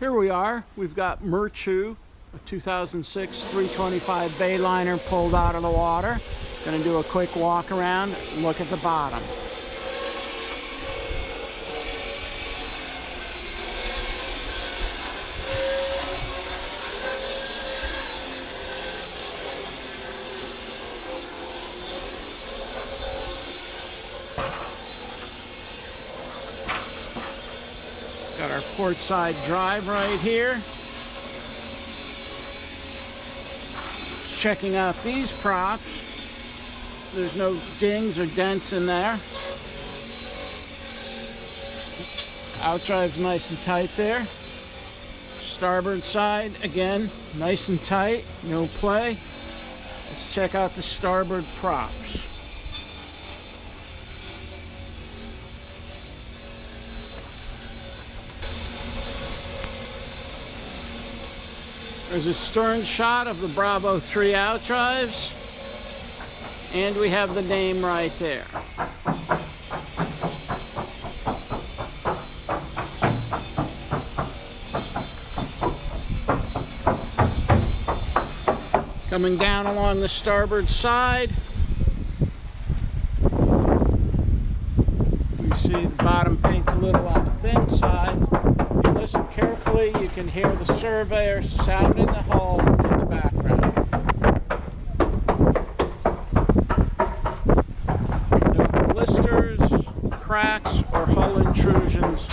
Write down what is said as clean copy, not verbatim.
Here we are. We've got Merchu, a 2006 325 Bayliner pulled out of the water. Going to do a quick walk around and look at the bottom. Got our port side drive right here. Checking out these props. There's no dings or dents in there. Outdrives nice and tight there. Starboard side, again, nice and tight, no play. Let's check out the starboard props. There's a stern shot of the Bravo 3 Outdrives, and we have the name right there. Coming down along the starboard side, we see the bottom paint's a little on the thin side. If you listen carefully, you can hear the surveyor sounding the hull in the background. No blisters, cracks, or hull intrusions